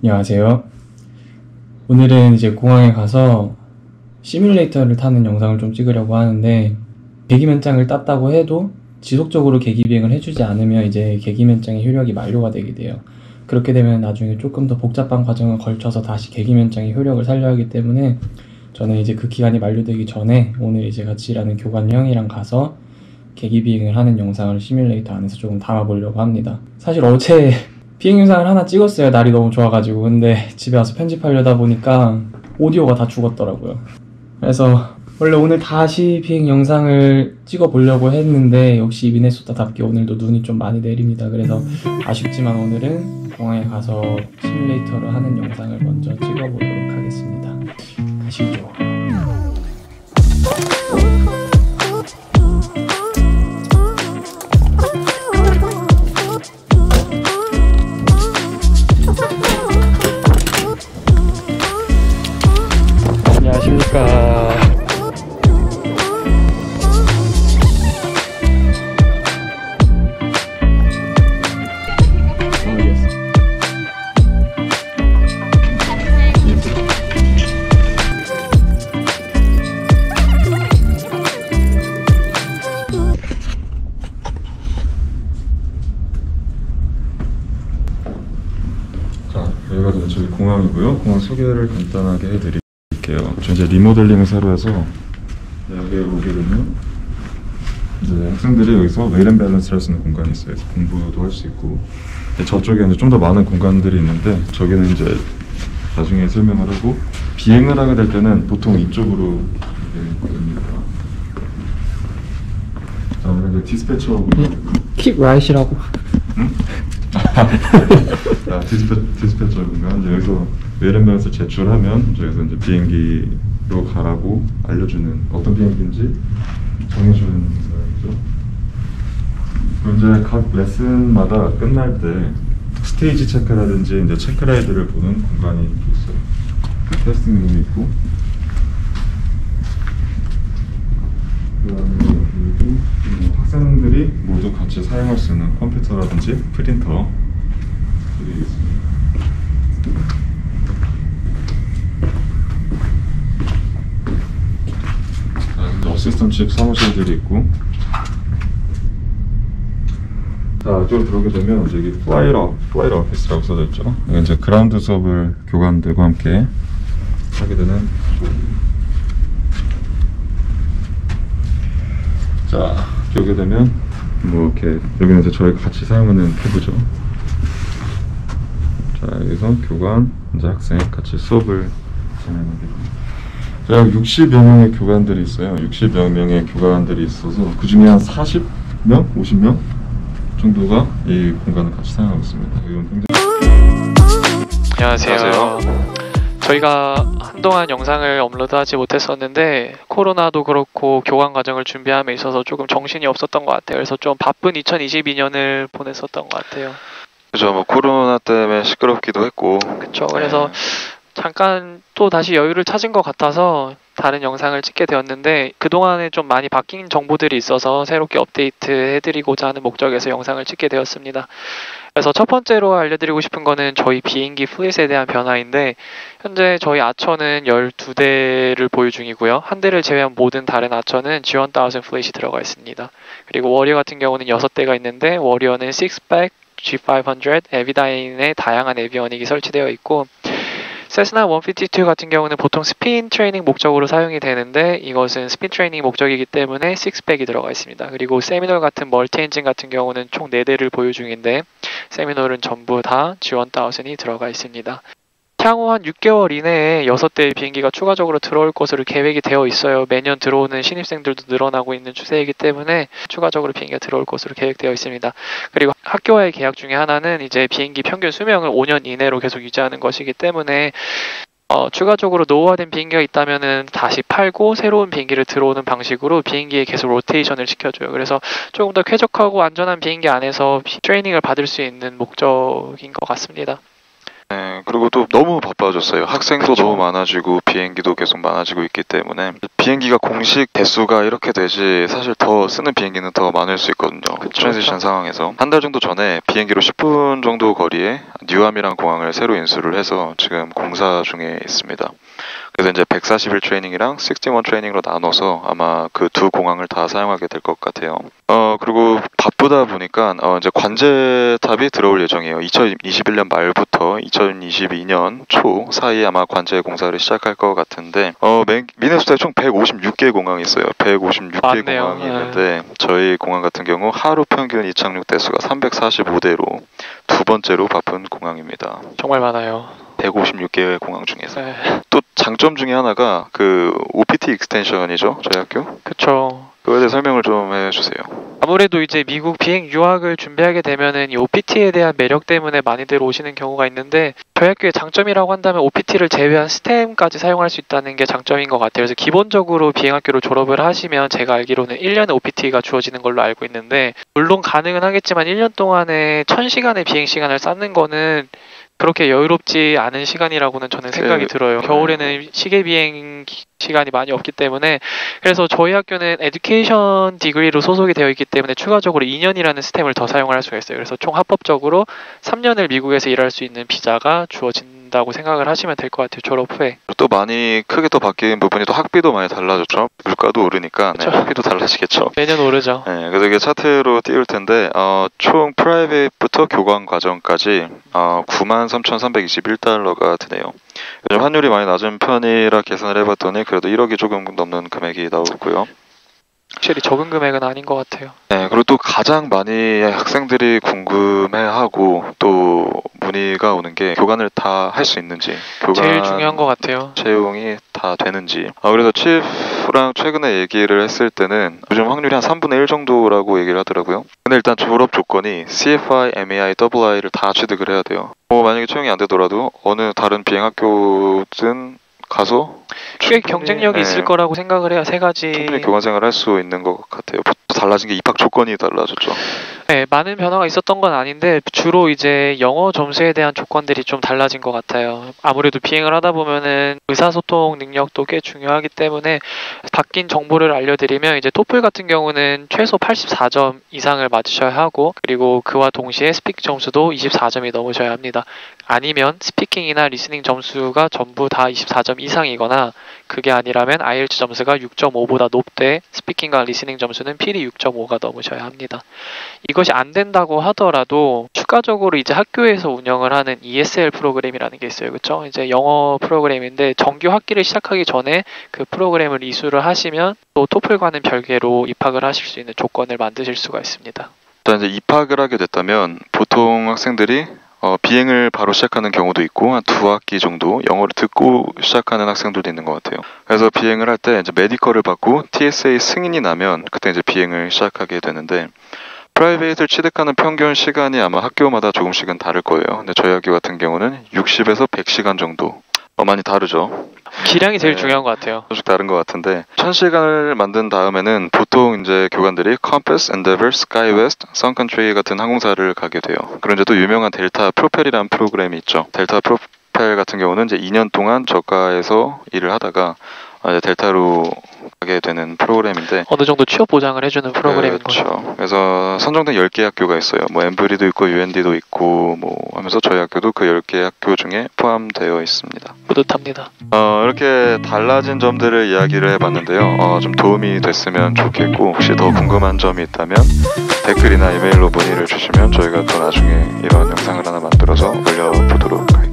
안녕하세요. 오늘은 이제 공항에 가서 시뮬레이터를 타는 영상을 좀 찍으려고 하는데, 계기면장을 땄다고 해도 지속적으로 계기비행을 해주지 않으면 이제 계기면장의 효력이 만료가 되게 돼요. 그렇게 되면 나중에 조금 더 복잡한 과정을 걸쳐서 다시 계기면장의 효력을 살려야 하기 때문에 저는 이제 그 기간이 만료되기 전에 오늘 이제 같이 일하는 교관 형이랑 가서 계기비행을 하는 영상을 시뮬레이터 안에서 조금 담아보려고 합니다. 사실 어제 비행 영상을 하나 찍었어요. 날이 너무 좋아가지고. 근데 집에 와서 편집하려다 보니까 오디오가 다 죽었더라고요. 그래서 원래 오늘 다시 비행 영상을 찍어보려고 했는데 역시 미네소타답게 오늘도 눈이 좀 많이 내립니다. 그래서 아쉽지만 오늘은 공항에 가서 시뮬레이터를 하는 영상을 먼저 찍어보도록 하겠습니다. 가시죠. 안녕하십니까. 자, 여기가 저희 공항이고요. 공항 소개를 간단하게 해드릴게요. 저 이제 리모델링을 새로 해서 여기에 오게 되면 이제 학생들이 여기서 웨일 앤 밸런스를 할 수 있는 공간이 있어요. 그래서 공부도 할 수 있고, 저쪽에 이제 좀 더 많은 공간들이 있는데 저기는 이제 나중에 설명을 하고, 비행을 하게 될 때는 보통 이쪽으로 됩니다. 자, 오늘 이제 디스패처 Keep right이라고. 응? 디스패처 공간, 이제 여기서 웨일 앤 밸런스를 제출하면 저기서 이제 비행기로 가라고 알려주는, 어떤 비행기인지 정해주는 거죠. 그럼 이제 각 레슨마다 끝날 때 스테이지 체크라든지 이제 체크라이드를 보는 공간이 있어요. 테스팅 룸이 있고, 그다음에 그리고 학생들이 모두 같이 사용할 수 있는 컴퓨터라든지 프린터들이 있습니다. 어시스턴트 사무실들이 있고, 자, 이쪽으로 들어오게 되면 여기 플라이트 오피스라고 써져 있죠. 여기 이제 그라운드 수업을 교관들과 함께 하게 되는. 자, 여기 오게 되면 뭐 이렇게, 여기는 이제 저희가 같이 사용하는 탭이죠. 자, 여기서 교관, 이제 학생 같이 수업을 진행하게 됩니다. 약 60여 명의 교관들이 있어요. 60여 명의 교관들이 있어서 그 중에 한 40명? 50명 정도가 이 공간을 같이 사용하고 있습니다. 안녕하세요. 저희가 한동안 영상을 업로드하지 못했었는데 코로나도 그렇고 교관 과정을 준비함에 있어서 조금 정신이 없었던 것 같아요. 그래서 좀 바쁜 2022년을 보냈었던 것 같아요. 그죠, 뭐 코로나 때문에 시끄럽기도 했고. 그쵸. 그래서 잠깐 또 다시 여유를 찾은 것 같아서 다른 영상을 찍게 되었는데, 그동안에 좀 많이 바뀐 정보들이 있어서 새롭게 업데이트 해드리고자 하는 목적에서 영상을 찍게 되었습니다. 그래서 첫 번째로 알려드리고 싶은 거는 저희 비행기 플릿에 대한 변화인데, 현재 저희 아처는 12대를 보유 중이고요. 한 대를 제외한 모든 다른 아처는 G1000 플릿이 들어가 있습니다. 그리고 워리어 같은 경우는 6대가 있는데, 워리어는 6백, G500, 에비다인의 다양한 에비어닉이 설치되어 있고, 세스나 152 같은 경우는 보통 스핀 트레이닝 목적으로 사용이 되는데, 이것은 스핀 트레이닝 목적이기 때문에 6백이 들어가 있습니다. 그리고 세미놀 같은 멀티 엔진 같은 경우는 총 4대를 보유 중인데, 세미놀은 전부 다 G1000이 들어가 있습니다. 향후 한 6개월 이내에 6대의 비행기가 추가적으로 들어올 것으로 계획이 되어 있어요. 매년 들어오는 신입생들도 늘어나고 있는 추세이기 때문에 추가적으로 비행기가 들어올 것으로 계획되어 있습니다. 그리고 학교와의 계약 중에 하나는 이제 비행기 평균 수명을 5년 이내로 계속 유지하는 것이기 때문에 추가적으로 노후화된 비행기가 있다면은 다시 팔고 새로운 비행기를 들어오는 방식으로 비행기에 계속 로테이션을 시켜줘요. 그래서 조금 더 쾌적하고 안전한 비행기 안에서 트레이닝을 받을 수 있는 목적인 것 같습니다. 네, 그리고 또 너무 바빠졌어요. 학생도 그쵸. 너무 많아지고 비행기도 계속 많아지고 있기 때문에 비행기가 공식 대수가 이렇게 되지 사실 더 쓰는 비행기는 더 많을 수 있거든요. 트랜지션 상황에서 한 달 정도 전에 비행기로 10분 정도 거리에 뉴함이라는 공항을 새로 인수를 해서 지금 공사 중에 있습니다. 그래서 이제 141 트레이닝이랑 61 트레이닝으로 나눠서 아마 그 두 공항을 다 사용하게 될 것 같아요. 그리고 바쁘다 보니까 이제 관제탑이 들어올 예정이에요. 2021년 말부터 2022년 초 사이에 아마 관제 공사를 시작할 것 같은데 미네소타에 총 156개 공항이 있어요. 156개 많네요. 공항이 있는데 저희 공항 같은 경우 하루 평균 이착륙 대수가 345대로 두 번째로 바쁜 공항입니다. 정말 많아요. 156개의 공항 중에서. 네. 또 장점 중에 하나가 그 OPT 익스텐션이죠, 저희 학교. 그쵸. 그거에 대해 설명을 좀 해주세요. 아무래도 이제 미국 비행 유학을 준비하게 되면은 이 OPT에 대한 매력 때문에 많이들 오시는 경우가 있는데 저희 학교의 장점이라고 한다면 OPT를 제외한 스템까지 사용할 수 있다는 게 장점인 것 같아요. 그래서 기본적으로 비행학교를 졸업을 하시면 제가 알기로는 1년에 OPT가 주어지는 걸로 알고 있는데 물론 가능은 하겠지만 1년 동안에 1000시간의 비행 시간을 쌓는 거는 그렇게 여유롭지 않은 시간이라고는 저는 생각이 들어요. 겨울에는 시계 비행 시간이 많이 없기 때문에 그래서 저희 학교는 에듀케이션 디그리로 소속이 되어 있기 때문에 추가적으로 2년이라는 스템을 더 사용할 수가 있어요. 그래서 총 합법적으로 3년을 미국에서 일할 수 있는 비자가 주어진다고 생각을 하시면 될 것 같아요. 졸업 후에. 또 많이 크게 또 바뀐 부분이 또 학비도 많이 달라졌죠. 물가도 오르니까 네, 학비도 달라지겠죠. 매년 오르죠. 네, 그래서 이게 차트로 띄울 텐데 총 프라이빗부터 교관 과정까지 93,321달러가 드네요. 요즘 환율이 많이 낮은 편이라 계산을 해봤더니 그래도 1억이 조금 넘는 금액이 나오고요. 확실히 적은 금액은 아닌 것 같아요. 네, 그리고 또 가장 많이 학생들이 궁금해하고 또 문의가 오는 게 교관을 다 할 수 있는지, 제일 중요한 것 같아요. 채용이 다 되는지. 그래서 치프랑 최근에 얘기를 했을 때는 요즘 확률이 한 3분의 1 정도라고 얘기를 하더라고요. 근데 일단 졸업 조건이 CFI, MAI, II를 다 취득을 해야 돼요. 만약에 채용이 안 되더라도 어느 다른 비행학교든 가서 꽤 경쟁력이 있을 거라고 생각을 해요. 세 가지. 충분히 교관 생활을 할 수 있는 것 같아요. 달라진 게 입학 조건이 달라졌죠. 네, 많은 변화가 있었던 건 아닌데 주로 이제 영어 점수에 대한 조건들이 좀 달라진 것 같아요. 아무래도 비행을 하다 보면은 의사소통 능력도 꽤 중요하기 때문에 바뀐 정보를 알려드리면 이제 토플 같은 경우는 최소 84점 이상을 맞으셔야 하고 그리고 그와 동시에 스피킹 점수도 24점이 넘으셔야 합니다. 아니면 스피킹이나 리스닝 점수가 전부 다 24점 이상이거나 그게 아니라면 IELTS 점수가 6.5보다 높되 스피킹과 리스닝 점수는 필히 6.5가 넘으셔야 합니다. 이것이 안 된다고 하더라도 추가적으로 이제 학교에서 운영을 하는 ESL 프로그램이라는 게 있어요. 그렇죠? 이제 영어 프로그램인데 정규 학기를 시작하기 전에 그 프로그램을 이수를 하시면 또 토플과는 별개로 입학을 하실 수 있는 조건을 만드실 수가 있습니다. 일단 이제 입학을 하게 됐다면 보통 학생들이 비행을 바로 시작하는 경우도 있고 한 2학기 정도 영어를 듣고 시작하는 학생들도 있는 것 같아요. 그래서 비행을 할 때 이제 메디컬을 받고 TSA 승인이 나면 그때 이제 비행을 시작하게 되는데 프라이빗을 취득하는 평균 시간이 아마 학교마다 조금씩은 다를 거예요. 근데 저희 학교 같은 경우는 60에서 100시간 정도 많이 다르죠. 기량이 제일 중요한 것 같아요. 조금씩 다른 것 같은데 1000시간을 만든 다음에는 보통 이제 교관들이 Compass, Endeavour, SkyWest, Sun Country 같은 항공사를 가게 돼요. 그리고 이제 또 유명한 델타 프로펠이라는 프로그램이 있죠. 델타 프로펠 같은 경우는 이제 2년 동안 저가에서 일을 하다가 이제 델타로 가게 되는 프로그램인데 어느 정도 취업 보장을 해주는 프로그램인 거죠. 그렇죠. 그래서 선정된 10개 학교가 있어요. 뭐 엠브리도 있고 UND도 있고 뭐 하면서 저희 학교도 그 10개 학교 중에 포함되어 있습니다. 뿌듯합니다. 이렇게 달라진 점들을 이야기를 해봤는데요. 좀 도움이 됐으면 좋겠고 혹시 더 궁금한 점이 있다면 댓글이나 이메일로 문의를 주시면 저희가 또 나중에 이런 영상을 하나 만들어서 올려보도록 하겠습니다.